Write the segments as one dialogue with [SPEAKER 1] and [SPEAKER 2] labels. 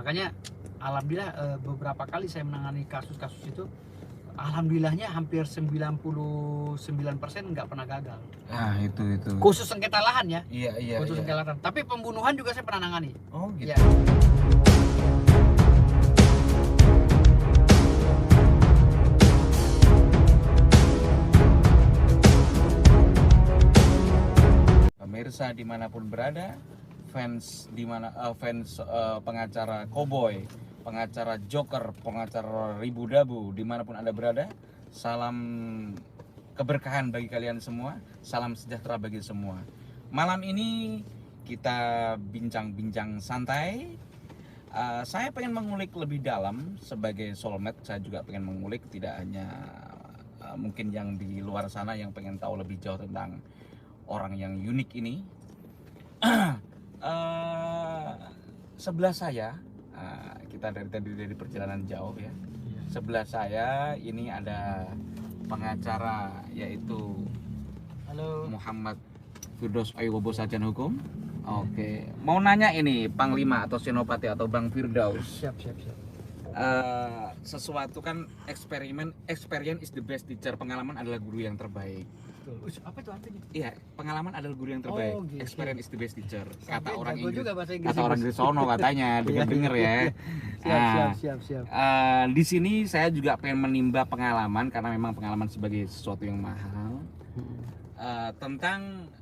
[SPEAKER 1] Makanya alhamdulillah beberapa kali saya menangani kasus-kasus itu, alhamdulillahnya hampir 99% nggak pernah gagal.
[SPEAKER 2] Nah, itu.
[SPEAKER 1] Khusus sengketa lahan ya.
[SPEAKER 2] Iya.
[SPEAKER 1] Khusus sengketa lahan. Tapi pembunuhan juga saya pernah nangani.
[SPEAKER 2] Oh, gitu.
[SPEAKER 1] Ya.
[SPEAKER 2] Pemirsa dimanapun berada, fans pengacara Cowboy, pengacara Joker, pengacara Ribu Dabu, dimanapun Anda berada, salam keberkahan bagi kalian semua, salam sejahtera bagi semua. Malam ini kita bincang-bincang santai. Saya pengen mengulik lebih dalam sebagai soulmate. Saya juga pengen mengulik, tidak hanya mungkin yang di luar sana yang pengen tahu lebih jauh tentang orang yang unik ini. Sebelah saya, kita dari perjalanan jauh ya. Sebelah saya ini ada pengacara, yaitu
[SPEAKER 1] Halo.
[SPEAKER 2] Muhammad Firdaus Ayubobo Sarjana Hukum. Oke, mau nanya ini Panglima atau Senopati atau Bang Firdaus.
[SPEAKER 1] Siap.
[SPEAKER 2] Sesuatu kan experience is the best teacher. Pengalaman adalah guru yang terbaik.
[SPEAKER 1] Apa itu artinya?
[SPEAKER 2] Iya, pengalaman adalah guru yang terbaik.
[SPEAKER 1] Oh, gitu.
[SPEAKER 2] Experience is the best teacher.
[SPEAKER 1] Sampai
[SPEAKER 2] Kata orang
[SPEAKER 1] jago
[SPEAKER 2] Inggris.
[SPEAKER 1] juga bahasa Inggris.
[SPEAKER 2] Kata orang Inggris sono katanya, denger ya.
[SPEAKER 1] Siap.
[SPEAKER 2] Di sini saya juga pengen menimba pengalaman karena memang pengalaman sebagai sesuatu yang mahal. Tentang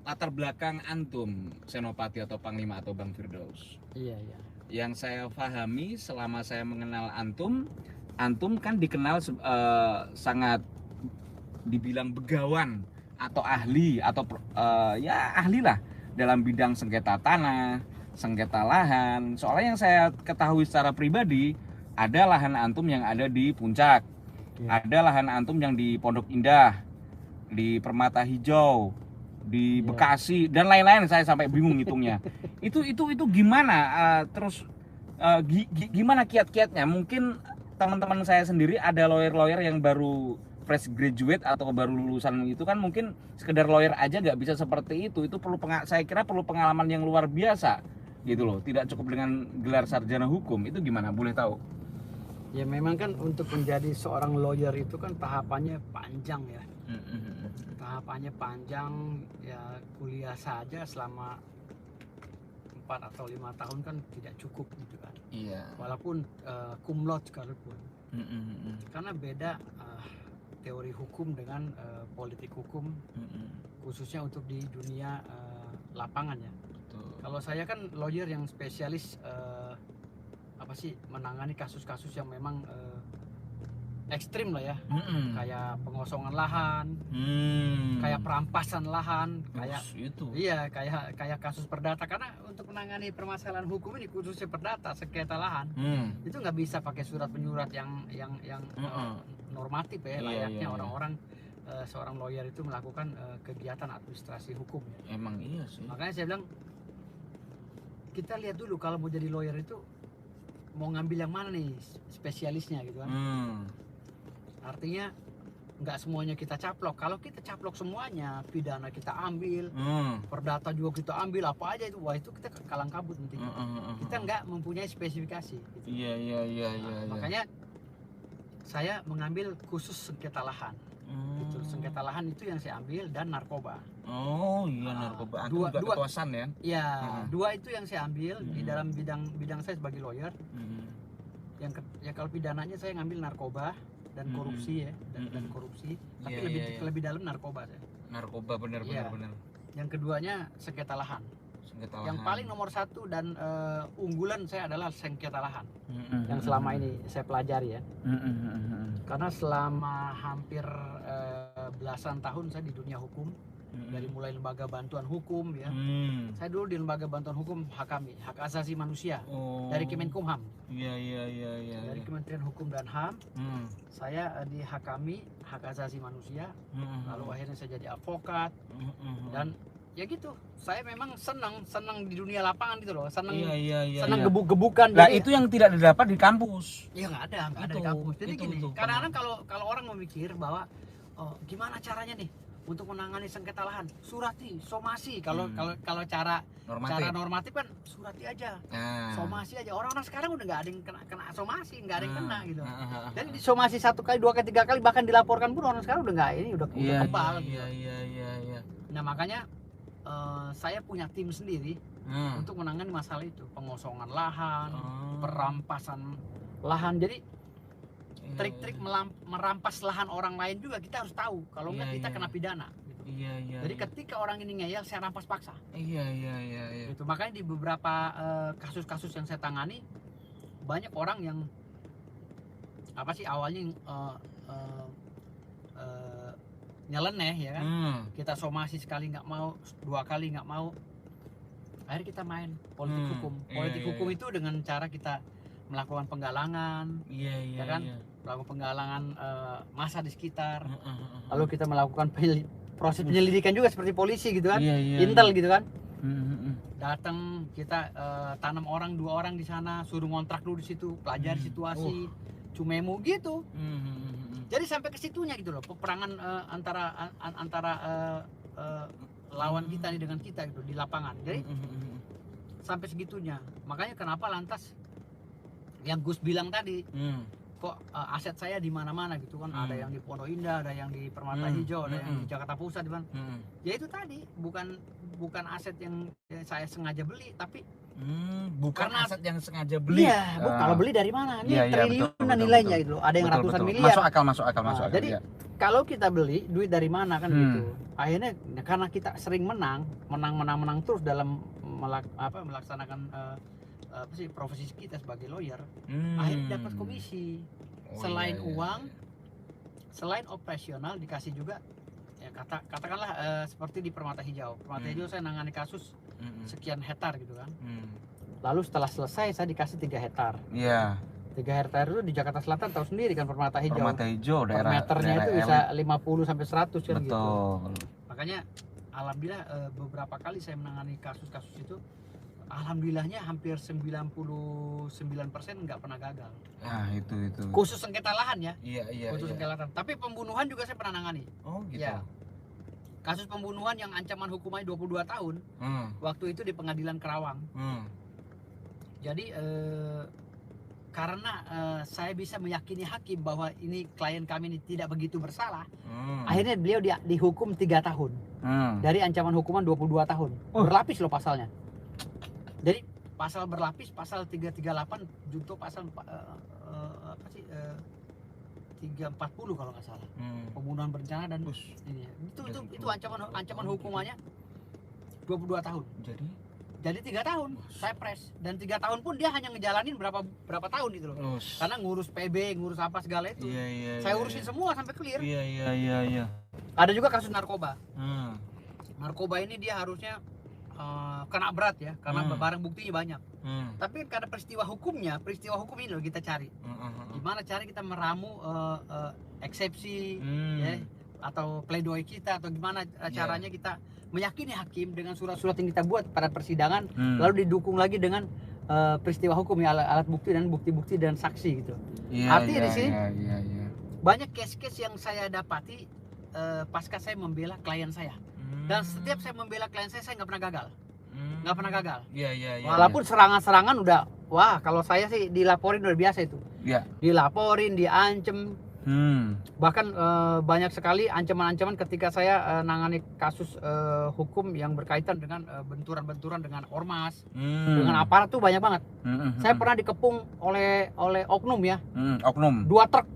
[SPEAKER 2] latar belakang antum, Senopati atau Panglima atau Bang Firdaus.
[SPEAKER 1] Iya.
[SPEAKER 2] Yang saya pahami selama saya mengenal antum kan dikenal sangat dibilang begawan atau ahli atau ya ahli lah dalam bidang sengketa tanah, sengketa lahan. Soalnya yang saya ketahui secara pribadi, ada lahan antum yang ada di Puncak, ada lahan antum yang di Pondok Indah, di Permata Hijau, di Bekasi dan lain-lain. Saya sampai bingung hitungnya. itu gimana? Gimana kiat-kiatnya? Mungkin teman-teman saya sendiri ada lawyer yang baru fresh graduate atau baru lulusan, itu kan mungkin sekedar lawyer aja nggak bisa seperti itu perlu saya kira perlu pengalaman yang luar biasa gitu loh, tidak cukup dengan gelar sarjana hukum. Itu gimana, boleh tahu?
[SPEAKER 1] Ya memang kan untuk menjadi seorang lawyer itu kan tahapannya panjang ya. Tahapannya panjang ya, kuliah saja selama 4 atau 5 tahun kan tidak cukup gitu kan.
[SPEAKER 2] Iya.
[SPEAKER 1] Walaupun cum laude sekalipun. Karena beda teori hukum dengan politik hukum, khususnya untuk di dunia lapangan ya.
[SPEAKER 2] Betul.
[SPEAKER 1] Kalau saya kan lawyer yang spesialis menangani kasus-kasus yang memang ekstrim lah ya, kayak pengosongan lahan, kayak perampasan lahan, kayak
[SPEAKER 2] itu.
[SPEAKER 1] Iya, kayak kasus perdata. Karena untuk menangani permasalahan hukum ini khususnya perdata sengketa lahan, itu nggak bisa pakai surat menyurat yang normatif ya, layaknya orang-orang seorang lawyer itu melakukan kegiatan administrasi hukum.
[SPEAKER 2] Emang iya sih.
[SPEAKER 1] Makanya saya bilang kita lihat dulu kalau mau jadi lawyer itu mau ngambil yang mana nih spesialisnya gitu kan. Artinya nggak semuanya kita caplok. Kalau kita caplok semuanya, pidana kita ambil, perdata juga kita ambil, apa aja itu, wah itu kita kalang kabut nanti. Kita nggak mempunyai spesifikasi gitu.
[SPEAKER 2] Iya.
[SPEAKER 1] Makanya saya mengambil khusus sengketa lahan. Gitu. Sengketa lahan itu yang saya ambil, dan narkoba.
[SPEAKER 2] Oh iya, narkoba. Dua kekuasaan ya?
[SPEAKER 1] Iya, dua itu yang saya ambil di dalam bidang saya sebagai lawyer. Yang kalau pidananya saya ngambil narkoba dan korupsi ya, dan korupsi. Tapi lebih dalam narkoba saya. Narkoba benar. Yang keduanya sengketa lahan. Yang paling nomor satu dan unggulan saya adalah sengketa lahan. Yang selama ini saya pelajari ya. Karena selama hampir belasan tahun saya di dunia hukum, dari mulai lembaga bantuan hukum ya. Saya dulu di lembaga bantuan hukum HAKAMI, Hak Asasi Manusia, dari Kemenkumham.
[SPEAKER 2] Iya.
[SPEAKER 1] Dari Kementerian Hukum dan HAM. Saya di HAKAMI, Hak Asasi Manusia. Lalu akhirnya saya jadi advokat. Dan ya gitu, saya memang senang di dunia lapangan gitu loh, senang gebuk-gebukan.
[SPEAKER 2] Nah itu yang tidak didapat di kampus.
[SPEAKER 1] Ya nggak ada di kampus. Jadi gini, kadang-kadang kalau orang memikir bahwa gimana caranya nih untuk menangani sengketa lahan, surati, somasi. Kalau
[SPEAKER 2] Hmm.
[SPEAKER 1] kalau cara
[SPEAKER 2] Normatif.
[SPEAKER 1] normatif kan surati aja,
[SPEAKER 2] Nah.
[SPEAKER 1] somasi aja. Orang-orang sekarang udah nggak ada yang kena somasi, nggak ada yang kena gitu.
[SPEAKER 2] Ah.
[SPEAKER 1] Jadi di somasi 1 kali, 2 kali, 3 kali, bahkan dilaporkan pun orang sekarang udah nggak ini, udah
[SPEAKER 2] Iya,
[SPEAKER 1] kebal gitu.
[SPEAKER 2] iya.
[SPEAKER 1] Nah makanya saya punya tim sendiri untuk menangani masalah itu, pengosongan lahan, perampasan lahan. Jadi trik-trik merampas lahan orang lain juga kita harus tahu, kalau enggak kita kena pidana gitu.
[SPEAKER 2] Iya.
[SPEAKER 1] Jadi ketika orang ini ngeyel, saya rampas paksa.
[SPEAKER 2] Iya.
[SPEAKER 1] Gitu. Makanya di beberapa kasus-kasus yang saya tangani, banyak orang yang apa sih awalnya nyeleneh ya kan. Kita somasi sekali nggak mau, 2 kali nggak mau, akhirnya kita main politik hukum. Politik hukum itu dengan cara kita melakukan penggalangan, ya kan, melakukan penggalangan massa di sekitar, lalu kita melakukan proses penyelidikan juga seperti polisi gitu kan, intel gitu kan, datang kita tanam 2 orang di sana, suruh ngontrak dulu di situ, pelajari situasi, cumemu gitu. Jadi sampai ke situnya gitu loh, peperangan antara lawan kita nih dengan kita gitu di lapangan. Jadi sampai segitunya. Makanya kenapa lantas yang Gus bilang tadi, kok aset saya di mana-mana gitu kan, ada yang di Pondok Indah, ada yang di Permata Hijau, ada yang di Jakarta Pusat, kan. Ya itu tadi bukan aset yang saya sengaja beli, tapi
[SPEAKER 2] bukan
[SPEAKER 1] karena
[SPEAKER 2] aset yang sengaja beli.
[SPEAKER 1] Iya, kalau beli dari mana? Ini
[SPEAKER 2] Iya,
[SPEAKER 1] triliunan nilainya gitu loh. Ada yang ratusan miliar.
[SPEAKER 2] Masuk akal.
[SPEAKER 1] Jadi kalau kita beli, duit dari mana kan gitu. Akhirnya karena kita sering menang terus dalam melaksanakan profesi kita sebagai lawyer, akhirnya dapat komisi. Selain uang, selain operasional dikasih juga ya katakanlah seperti di Permata Hijau. Permata Hijau saya nangani kasus sekian hektar gitu kan. Lalu setelah selesai saya dikasih 3 hektar.
[SPEAKER 2] Iya.
[SPEAKER 1] 3 hektar itu di Jakarta Selatan tahu sendiri kan, Permata Hijau.
[SPEAKER 2] Permata Hijau
[SPEAKER 1] Per meternya itu bisa 50 sampai 100 kan gitu.
[SPEAKER 2] Betul.
[SPEAKER 1] Makanya alhamdulillah beberapa kali saya menangani kasus-kasus itu, alhamdulillahnya hampir 99% nggak pernah gagal.
[SPEAKER 2] Nah, itu.
[SPEAKER 1] Khusus sengketa lahan ya.
[SPEAKER 2] Iya.
[SPEAKER 1] Khusus sengketa lahan. Tapi pembunuhan juga saya pernah nangani.
[SPEAKER 2] Oh, gitu.
[SPEAKER 1] Ya. Kasus pembunuhan yang ancaman hukumannya 22 tahun. Waktu itu di Pengadilan Kerawang. Jadi karena saya bisa meyakini hakim bahwa ini klien kami ini tidak begitu bersalah, akhirnya beliau dihukum 3 tahun dari ancaman hukuman 22 tahun. Berlapis loh pasalnya. Jadi pasal berlapis, pasal 338 junto pasal 340 kalau nggak salah, pembunuhan berencana dan ini. Itu ancaman hukumannya 22 tahun. Jadi 3 tahun saya pres, dan 3 tahun pun dia hanya ngejalanin berapa tahun gitu loh. Karena ngurus PB, ngurus apa segala itu. Saya urusin semua sampai clear.
[SPEAKER 2] Iya.
[SPEAKER 1] Ada juga kasus narkoba. Narkoba ini dia harusnya kena berat ya, karena barang buktinya banyak. Tapi karena peristiwa hukum ini loh kita cari. Gimana cara kita meramu eksepsi ya, atau pledoi kita, atau gimana caranya kita meyakini hakim dengan surat-surat yang kita buat pada persidangan, lalu didukung lagi dengan peristiwa hukum ya, alat bukti dan bukti-bukti dan saksi gitu. Artinya di sini banyak case-case yang saya dapati pasca saya membela klien saya. Dan setiap saya membela klien saya nggak pernah gagal. Nggak pernah gagal. Walaupun serangan-serangan udah, wah kalau saya sih dilaporin udah biasa itu. Dilaporin, diancem. Bahkan banyak sekali ancaman-ancaman ketika saya nangani kasus hukum yang berkaitan dengan benturan-benturan dengan ormas, dengan aparat tuh banyak banget. Saya pernah dikepung oleh oknum ya.
[SPEAKER 2] Oknum.
[SPEAKER 1] 2 truk.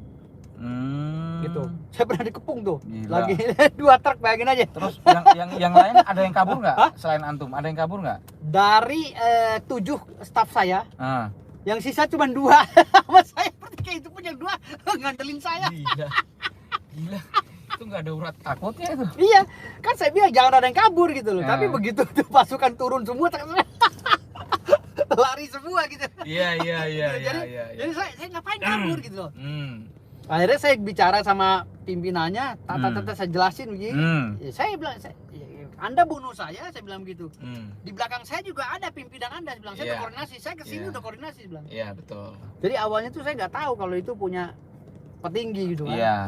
[SPEAKER 1] Gitu. Saya pernah dikepung tuh. Gila. Lagi 2 truk, bayangin aja.
[SPEAKER 2] Terus yang lain ada yang kabur nggak? Selain antum, ada yang kabur nggak?
[SPEAKER 1] Dari 7 staf saya, yang sisa cuma 2. Sama saya ketika itu pun yang 2 ngandelin saya.
[SPEAKER 2] Gila. Itu nggak ada urat takutnya itu.
[SPEAKER 1] Iya, kan saya bilang jangan ada yang kabur gitu loh. Tapi begitu tuh pasukan turun semua, lari semua gitu.
[SPEAKER 2] Iya.
[SPEAKER 1] Jadi saya ngapain kabur gitu loh. Akhirnya saya bicara sama pimpinannya, saya jelasin begini. Ya, saya bilang, Anda bunuh saya bilang begitu. Di belakang saya juga ada pimpinan Anda, saya bilang, saya udah koordinasi, saya kesini udah koordinasi, saya bilang.
[SPEAKER 2] Iya, betul.
[SPEAKER 1] Jadi awalnya tuh saya nggak tahu kalau itu punya petinggi gitu kan.
[SPEAKER 2] Iya.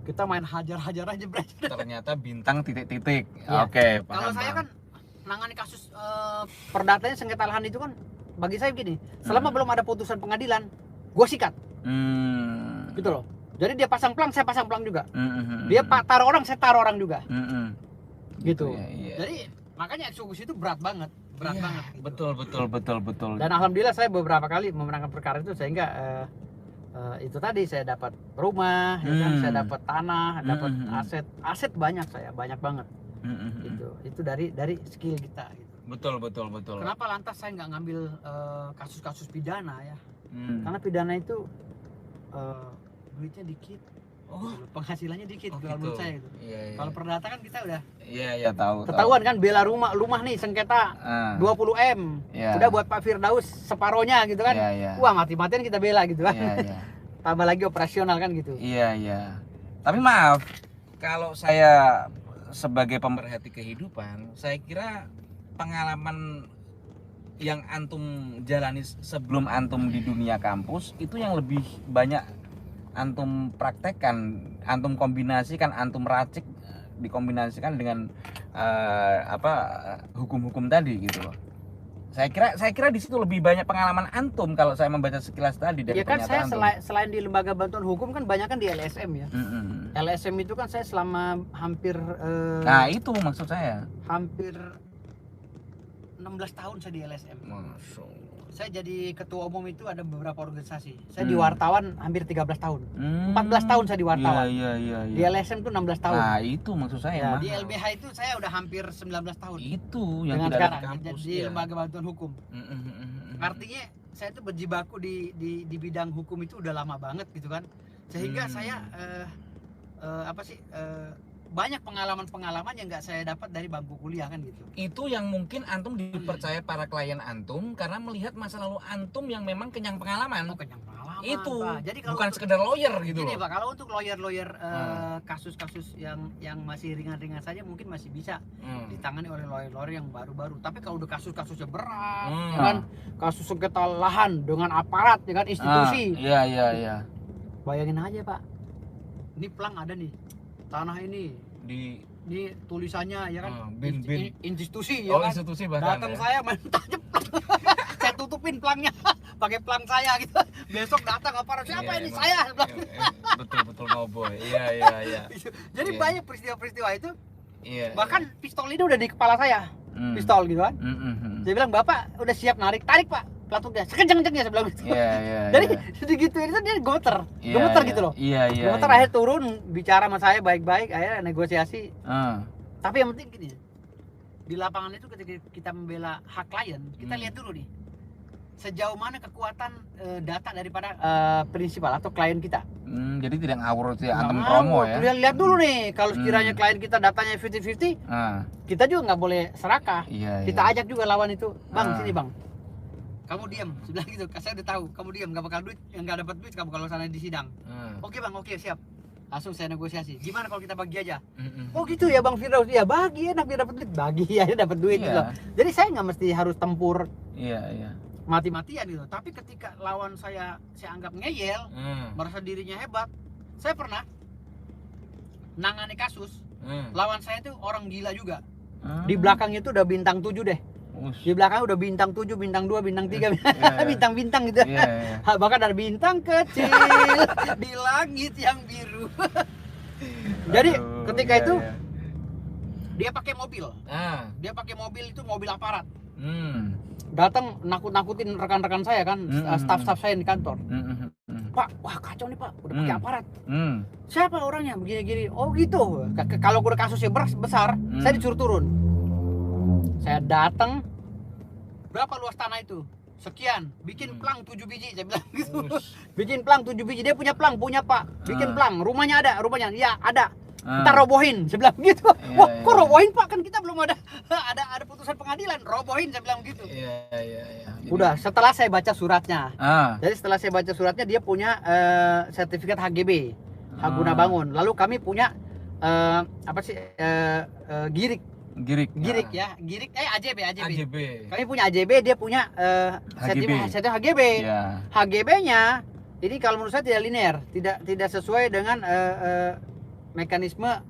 [SPEAKER 1] Kita main hajar-hajar aja bro.
[SPEAKER 2] Ternyata bintang titik-titik.
[SPEAKER 1] Iya.
[SPEAKER 2] Oke,
[SPEAKER 1] Kalau
[SPEAKER 2] paham,
[SPEAKER 1] saya
[SPEAKER 2] paham.
[SPEAKER 1] kan nangani kasus perdatanya sengketa lahan itu kan, bagi saya gini, selama belum ada putusan pengadilan, gue sikat, gitu loh. Jadi dia pasang plang, saya pasang plang juga. Dia taruh orang, saya taruh orang juga. Gitu.
[SPEAKER 2] Iya.
[SPEAKER 1] Jadi makanya eksekusi itu berat banget,
[SPEAKER 2] Iya,
[SPEAKER 1] banget. Gitu.
[SPEAKER 2] Betul.
[SPEAKER 1] Dan alhamdulillah saya beberapa kali memenangkan perkara itu, sehingga itu tadi saya dapat rumah, ya kan? Saya dapat tanah, dapat aset banyak, saya banyak banget. Gitu. Itu dari skill kita. Gitu.
[SPEAKER 2] Betul.
[SPEAKER 1] Kenapa lantas saya nggak ngambil kasus-kasus pidana ya? Karena pidana itu duitnya dikit, penghasilannya dikit, kalau menurut saya itu.
[SPEAKER 2] Iya.
[SPEAKER 1] Kalau perdata kan kita udah
[SPEAKER 2] Iya, tahu.
[SPEAKER 1] ketahuan kan, bela rumah nih sengketa 20 M,
[SPEAKER 2] Iya.
[SPEAKER 1] udah buat Pak Firdaus separohnya gitu kan.
[SPEAKER 2] Iya.
[SPEAKER 1] Wah, mati-matian kita bela gitu kan.
[SPEAKER 2] Iya.
[SPEAKER 1] Tambah lagi operasional kan gitu.
[SPEAKER 2] Iya. Tapi maaf, kalau saya sebagai pemerhati kehidupan, saya kira pengalaman yang antum jalani sebelum antum di dunia kampus itu yang lebih banyak antum praktekkan, antum kombinasikan, antum racik, dikombinasikan dengan hukum-hukum tadi gitu loh. Saya kira di situ lebih banyak pengalaman antum kalau saya membaca sekilas tadi dari
[SPEAKER 1] Ya kan, saya
[SPEAKER 2] pernyataan
[SPEAKER 1] selain di lembaga bantuan hukum kan banyak kan di LSM ya. LSM itu kan saya selama hampir
[SPEAKER 2] Nah, itu maksud saya.
[SPEAKER 1] hampir 16 tahun saya di LSM.
[SPEAKER 2] Masya Allah.
[SPEAKER 1] Saya jadi ketua umum itu ada beberapa organisasi. Saya di wartawan hampir 13 tahun. 14 tahun saya di wartawan.
[SPEAKER 2] Iya.
[SPEAKER 1] Di LSM tuh 16 tahun.
[SPEAKER 2] Nah, itu maksud saya.
[SPEAKER 1] Ya,
[SPEAKER 2] mahal.
[SPEAKER 1] di LBH itu saya udah hampir 19 tahun.
[SPEAKER 2] Itu yang
[SPEAKER 1] Dengan
[SPEAKER 2] tidak ada
[SPEAKER 1] sekarang
[SPEAKER 2] di kampus.
[SPEAKER 1] di lembaga bantuan hukum. Artinya saya tuh berjibaku di bidang hukum itu udah lama banget gitu kan. Sehingga saya banyak pengalaman-pengalaman yang nggak saya dapat dari bangku kuliah kan gitu.
[SPEAKER 2] Itu yang mungkin antum dipercaya para klien antum karena melihat masa lalu antum yang memang kenyang pengalaman.
[SPEAKER 1] Kenyang pengalaman,
[SPEAKER 2] Itu
[SPEAKER 1] Pak. Jadi kalau
[SPEAKER 2] bukan sekedar lawyer gitu
[SPEAKER 1] gini,
[SPEAKER 2] loh.
[SPEAKER 1] Pak, kalau untuk lawyer kasus-kasus yang masih ringan-ringan saja mungkin masih bisa ditangani oleh lawyer yang baru-baru. Tapi kalau udah kasus-kasusnya berat, ya kan, kasus sengketa lahan dengan aparat, ya kan, institusi.
[SPEAKER 2] Iya.
[SPEAKER 1] Bayangin aja, Pak. Ini plang ada nih, tanah ini di tulisannya, ya kan,
[SPEAKER 2] bin.
[SPEAKER 1] institusi, ya kan.
[SPEAKER 2] Institusi bahkan.
[SPEAKER 1] Datang saya main tajam, saya tutupin plangnya pakai plang saya gitu. Besok datang aparat, siapa ini?
[SPEAKER 2] Emang.
[SPEAKER 1] Saya.
[SPEAKER 2] Betul ngoboy. Iya.
[SPEAKER 1] Jadi
[SPEAKER 2] Iya.
[SPEAKER 1] banyak peristiwa-peristiwa itu.
[SPEAKER 2] Iya.
[SPEAKER 1] Bahkan pistol ini udah di kepala saya, pistol gitu kan. Saya bilang, Bapak udah siap tarik Pak pelatungnya, sekenceng-kencengnya saya bilang gitu.
[SPEAKER 2] Iya.
[SPEAKER 1] Jadi digituin itu dia gemeter gitu loh.
[SPEAKER 2] Iya.
[SPEAKER 1] Gemeter, akhirnya turun bicara sama saya baik-baik, akhirnya negosiasi. Tapi yang penting gini, di lapangan itu ketika kita membela hak klien, kita lihat dulu nih sejauh mana kekuatan data daripada prinsipal atau klien kita.
[SPEAKER 2] Jadi tidak ngawur sih antum
[SPEAKER 1] Nggak
[SPEAKER 2] promo
[SPEAKER 1] ngawur.
[SPEAKER 2] ya.
[SPEAKER 1] Lihat dulu nih, kalau sekiranya klien kita datanya 50-50, kita juga nggak boleh serakah.
[SPEAKER 2] Iya.
[SPEAKER 1] Kita ajak juga lawan itu, Bang, sini Bang. Kamu diam, sebelah gitu. Saya udah tahu, kamu diam, nggak bakal duit, nggak dapat duit kamu kalau sana di sidang. Oke Bang, oke siap. Langsung saya negosiasi. Gimana kalau kita bagi aja? Oh gitu ya Bang Firdaus, ya bagi, enak biar dapat duit, bagi ya dapat duit gitu. Jadi saya nggak mesti harus tempur.
[SPEAKER 2] Iya.
[SPEAKER 1] Mati-matian gitu. Tapi ketika lawan saya anggap ngeyel, merasa dirinya hebat. Saya pernah nangani kasus, lawan saya itu orang gila juga. Di belakangnya itu udah bintang 7 deh. Di belakang udah bintang 7, bintang 2, bintang 3, bintang-bintang gitu.
[SPEAKER 2] Iya.
[SPEAKER 1] Bahkan ada bintang kecil di langit yang biru. Jadi ketika itu dia pakai mobil. Dia pakai mobil itu mobil aparat. Datang nakut-nakutin rekan-rekan saya kan, staff-staff saya di kantor. Pak, wah kacau nih Pak, udah pakai aparat. Siapa orangnya begini-gini? Oh gitu. Kalau udah kasusnya besar, saya disuruh turun. Saya datang, berapa luas tanah itu? Sekian, bikin plang 7 biji, saya bilang gitu. Bikin plang 7 biji, dia punya plang, punya Pak. Bikin plang, rumahnya ada, ya ada. Ntar robohin, saya bilang gitu. Wah, kok robohin Pak, kan kita belum ada putusan pengadilan, robohin, saya bilang gitu.
[SPEAKER 2] Iya.
[SPEAKER 1] Udah, setelah saya baca suratnya. Jadi setelah saya baca suratnya, dia punya sertifikat HGB, hak guna bangun. Lalu kami punya girik ya, AJB. Kami punya AJB, dia punya sertifikat HGB. HGB-nya ini kalau menurut saya tidak linear, tidak sesuai dengan mekanisme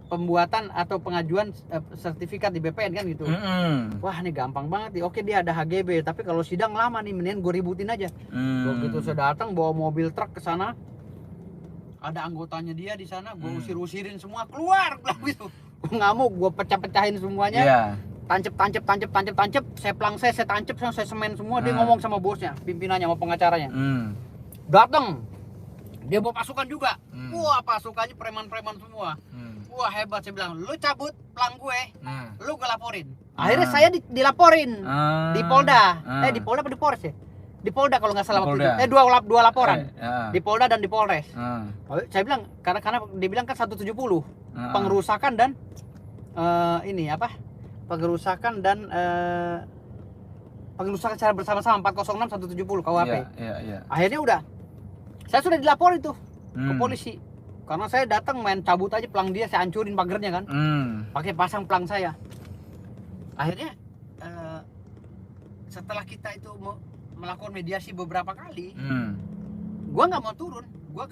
[SPEAKER 1] pembuatan atau pengajuan sertifikat di BPN kan gitu. Wah ini gampang banget nih. Oke dia ada HGB, tapi kalau sidang lama nih, mendingan gue ributin aja. Begitu saya datang bawa mobil truk ke sana, ada anggotanya dia di sana, gue usir-usirin semua keluar, gitu. Gue ngamuk, gue pecah-pecahin semuanya. Tancep, saya pelang saya tancep, saya semen semua. Dia ngomong sama bosnya, pimpinannya, sama pengacaranya. Datang, dia bawa pasukan juga. Wah pasukannya preman-preman semua. Wah hebat, saya bilang, lu cabut pelang gue, lu gue laporin. Akhirnya saya dilaporin di Polda, di Polda apa di Polres ya? Di Polda kalau nggak salah waktu itu. Dua laporan, di Polda dan di Polres. Saya bilang, karena dibilang kan 170, pengerusakan dan pengerusakan dan pengerusakan secara bersama-sama 406 170 KUHP. Akhirnya udah, saya sudah dilaporin tuh ke polisi. Karena saya datang main cabut aja pelang dia, saya hancurin pagernya kan, pakai pasang pelang saya. Akhirnya setelah kita itu melakukan mediasi beberapa kali, gua nggak mau turun. Gua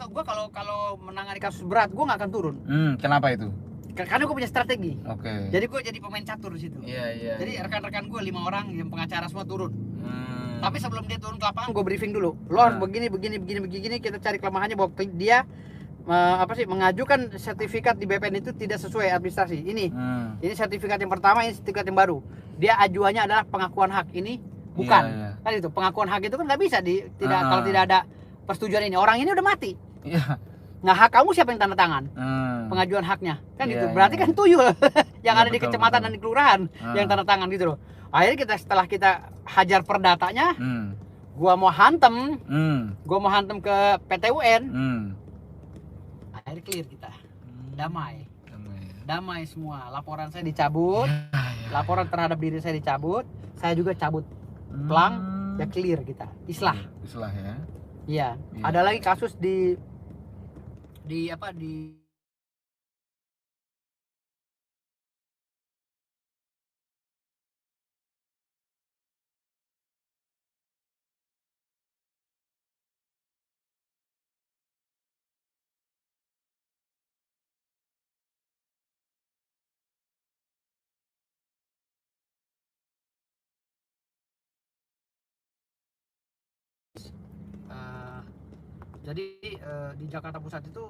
[SPEAKER 1] kalau menangani kasus berat, gua nggak akan turun.
[SPEAKER 2] Kenapa itu?
[SPEAKER 1] Karena gue punya strategi.
[SPEAKER 2] Jadi
[SPEAKER 1] gue jadi pemain catur di situ.
[SPEAKER 2] Jadi
[SPEAKER 1] rekan-rekan gue 5 orang yang pengacara semua turun. Tapi sebelum dia turun ke lapangan, gue briefing dulu. Lo harus begini. Kita cari kelemahannya bahwa dia mengajukan sertifikat di BPN itu tidak sesuai administrasi. Ini sertifikat yang pertama, ini sertifikat yang baru. Dia ajuannya adalah pengakuan hak, ini bukan. Kan itu pengakuan hak itu kan nggak bisa kalau tidak ada persetujuan ini. Orang ini udah mati. Nah hak kamu siapa yang tanda tangan? Pengajuan haknya kan gitu. Berarti kan tuyul yang ada di kecamatan dan di kelurahan yang tanda tangan gitu loh. Akhirnya setelah kita hajar perdatanya, gua mau hantem ke PT UN. Akhirnya clear kita, damai semua. Laporan saya dicabut, laporan terhadap diri saya dicabut, saya juga cabut pelang, ya clear kita, islah
[SPEAKER 2] ya.
[SPEAKER 1] Iya. Ada lagi kasus di jadi di Jakarta Pusat itu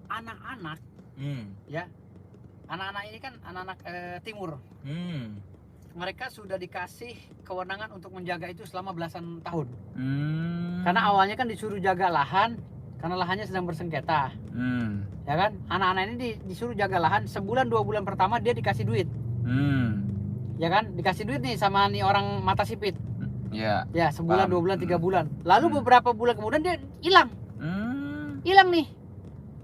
[SPEAKER 1] anak-anak ya, anak-anak ini kan anak-anak timur. Mereka sudah dikasih kewenangan untuk menjaga itu selama belasan tahun. Karena awalnya kan disuruh jaga lahan karena lahannya sedang bersengketa. Ya kan, anak-anak ini disuruh jaga lahan sebulan 2 bulan pertama dia dikasih duit. Ya kan, dikasih duit nih sama nih orang mata sipit. Ya sebulan, 2 bulan, 3 bulan. Lalu beberapa bulan kemudian dia hilang. Hilang nih.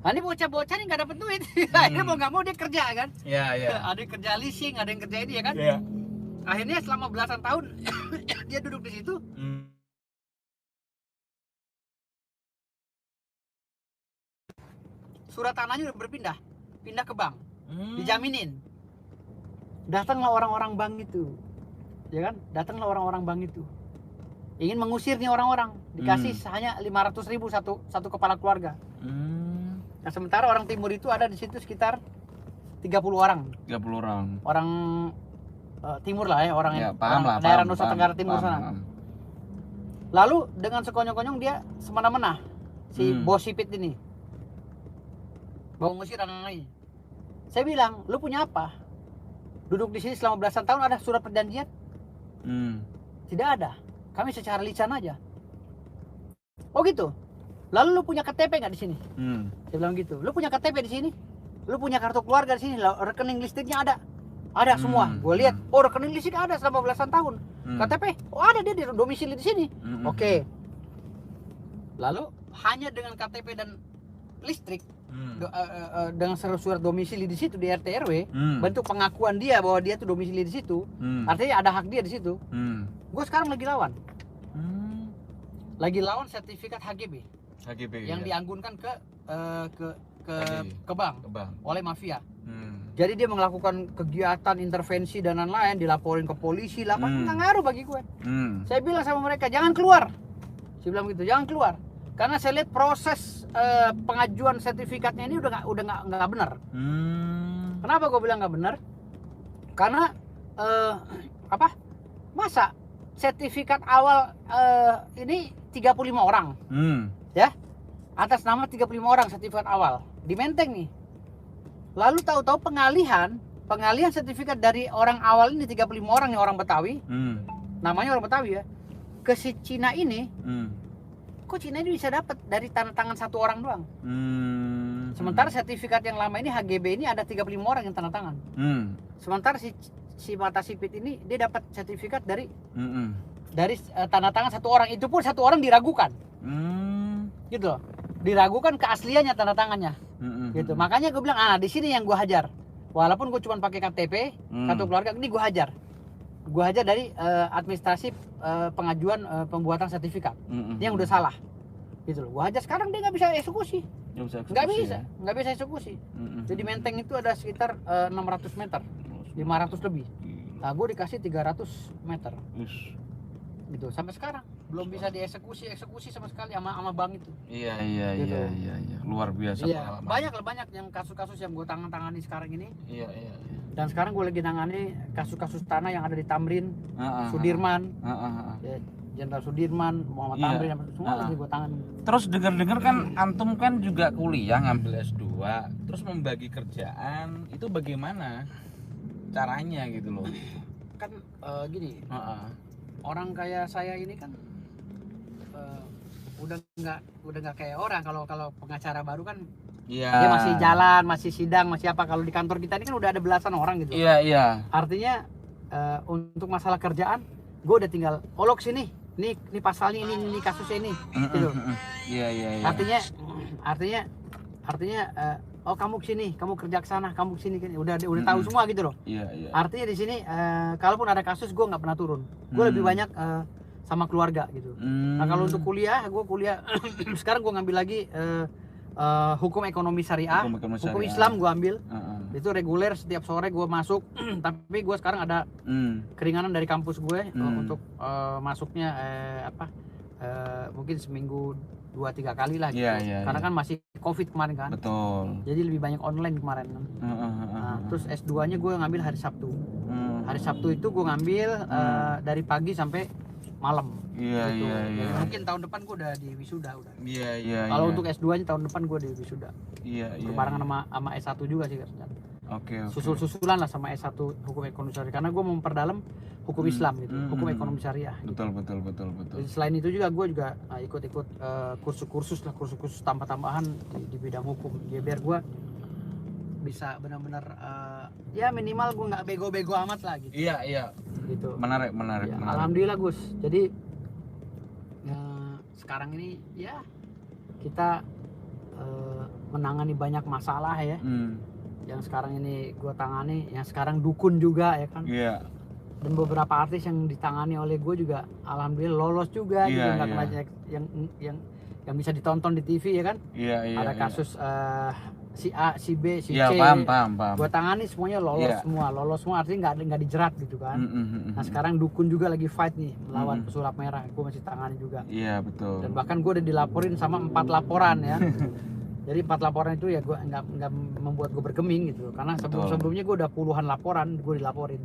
[SPEAKER 1] Nah, ini bocah-bocah nih nggak dapet duit. Akhirnya mau nggak mau dia kerja kan. Ada yang kerja leasing, ada yang kerja ini ya kan. Akhirnya selama belasan tahun dia duduk di situ. Surat tanahnya udah pindah ke bank. Dijaminin. Datanglah orang-orang bank itu. Ya kan? Datanglah orang-orang bank itu. Ingin mengusir nih orang-orang. Dikasih hanya 500.000 satu kepala keluarga. Nah, sementara orang timur itu ada di situ sekitar 30 orang. Orang timur lah ya, orang daerah Nusa Tenggara Timur sana. Lalu dengan sekonyong-konyong dia semena-mena si bos sipit ini mau ngusir anak-anak ini. Saya bilang, lu punya apa? Duduk di sini selama belasan tahun, ada surat perjanjian? Tidak ada. Kami secara lisan aja. Oh gitu. Lalu lu punya KTP nggak di sini? Saya bilang gitu. Lu punya KTP di sini? Lu punya kartu keluarga di sini? Rekening listriknya ada? Ada semua. Gue lihat. Oh rekening listrik ada selama belasan tahun. KTP? Oh ada, dia domisili di sini. Oke. Lalu hanya dengan KTP dan listrik, dengan surat domisili di situ di RT RW, bentuk pengakuan dia bahwa dia tuh domisili di situ, artinya ada hak dia di situ. Gue sekarang lagi lawan sertifikat HGB yang dianggunkan ke bank oleh mafia. Jadi dia melakukan kegiatan intervensi dan lain-lain, dilaporin ke polisi lah, nggak ngaruh bagi gue. Saya bilang sama mereka jangan keluar, saya bilang gitu, jangan keluar, karena saya lihat proses pengajuan sertifikatnya ini udah nggak benar. Kenapa gue bilang nggak benar? Karena masa sertifikat awal ini 35 orang, ya, atas nama 35 orang sertifikat awal di Menteng nih. Lalu tahu-tahu pengalihan sertifikat dari orang awal ini 35 orang nih, orang Betawi, namanya orang Betawi ya, ke si Cina ini. Kok Cina ini bisa dapat dari tanda tangan satu orang doang? Sementara sertifikat yang lama ini HGB ini ada 35 orang yang tanda tangan. Sementara si mata sipit ini dia dapat sertifikat dari tanda tangan satu orang, itu pun satu orang diragukan. Gitu loh. Diragukan keasliannya tanda tangannya. Gitu. Makanya gue bilang, di sini yang gue hajar. Walaupun gue cuma pakai KTP kartu keluarga, ini gue hajar. Gue hajar dari administrasi pengajuan pembuatan sertifikat. Ini yang udah salah. Gitu loh. Gue hajar, sekarang dia nggak bisa eksekusi. Nggak bisa eksekusi. Jadi Menteng itu ada sekitar 600 meter, 500 lebih. Nah, gue dikasih 300 meter. Gitu. Sampai sekarang belum bisa dieksekusi sama sekali sama bank itu.
[SPEAKER 2] Iya.
[SPEAKER 1] Gitu.
[SPEAKER 2] Iya. Luar biasa.
[SPEAKER 1] Iya. Banyak yang kasus-kasus yang gue tangani sekarang ini.
[SPEAKER 2] Iya.
[SPEAKER 1] Dan sekarang gue lagi nangani kasus-kasus tanah yang ada di Tamrin, Sudirman, ya, Jenderal Sudirman, Muhammad Tamrin, semua lagi gue tangani.
[SPEAKER 2] Terus dengar-dengar kan antum kan juga kuliah ngambil S2, terus membagi kerjaan itu bagaimana caranya gitu loh?
[SPEAKER 1] Kan gini, orang kayak saya ini kan udah nggak kayak orang kalau pengacara baru kan. Dia masih jalan, masih sidang, masih apa. Kalau di kantor kita ini kan udah ada belasan orang gitu.
[SPEAKER 2] Iya.
[SPEAKER 1] Artinya untuk masalah kerjaan, gue udah tinggal olok sini. Ini pasalnya ini kasusnya ini. Gitu.
[SPEAKER 2] Iya.
[SPEAKER 1] Artinya oh kamu kesini, kamu kerja ke sana, kamu kesini, udah tahu semua gitu loh.
[SPEAKER 2] Iya.
[SPEAKER 1] Artinya di sini kalaupun ada kasus gue nggak pernah turun. Gue lebih banyak sama keluarga gitu. Nah kalau untuk kuliah, gue kuliah sekarang gue ngambil lagi hukum ekonomi syariah, hukum Islam gue ambil. Itu reguler setiap sore gue masuk. Tapi gue sekarang ada keringanan dari kampus gue untuk masuknya mungkin seminggu 2-3 kali lah gitu. Karena kan masih COVID kemarin kan.
[SPEAKER 2] Betul.
[SPEAKER 1] Jadi lebih banyak online kemarin. Terus S2 nya gue ngambil hari Sabtu. Hari Sabtu itu gue ngambil dari pagi sampai malam. Iya. Mungkin tahun depan gue udah di wisuda udah.
[SPEAKER 2] Iya.
[SPEAKER 1] Kalau untuk S2 nya tahun depan gue di wisuda.
[SPEAKER 2] Iya.
[SPEAKER 1] Berbarengan sama S1 juga sih.
[SPEAKER 2] Oke.
[SPEAKER 1] Susul-susulan lah sama S1 hukum ekonomi syariah karena gue mau memperdalam hukum Islam gitu, hukum ekonomi syariah.
[SPEAKER 2] Betul.
[SPEAKER 1] Jadi selain itu juga gue juga ikut kursus tambah-tambahan di bidang hukum. Ya biar gue bisa benar-benar ya minimal gue nggak bego-bego amat lah gitu.
[SPEAKER 2] Iya.
[SPEAKER 1] Gitu.
[SPEAKER 2] Menarik.
[SPEAKER 1] Ya, alhamdulillah Gus. Jadi sekarang ini ya kita menangani banyak masalah ya. Yang sekarang ini gue tangani, yang sekarang dukun juga ya kan.
[SPEAKER 2] Iya.
[SPEAKER 1] Dan beberapa artis yang ditangani oleh gue juga alhamdulillah lolos juga gitu, nggak kena yang bisa ditonton di TV ya kan.
[SPEAKER 2] Iya.
[SPEAKER 1] Ada kasus si A, si B, si C.
[SPEAKER 2] Iya, paham.
[SPEAKER 1] Gue tangani semuanya lolos semua artinya nggak dijerat gitu kan. Nah sekarang dukun juga lagi fight nih melawan pesulap merah, gue masih tangani juga.
[SPEAKER 2] Iya betul.
[SPEAKER 1] Dan bahkan gue udah dilaporin sama 4 laporan ya. Jadi 4 laporan itu ya gue nggak membuat gue bergeming gitu, karena sebelumnya gue udah puluhan laporan gue dilaporin.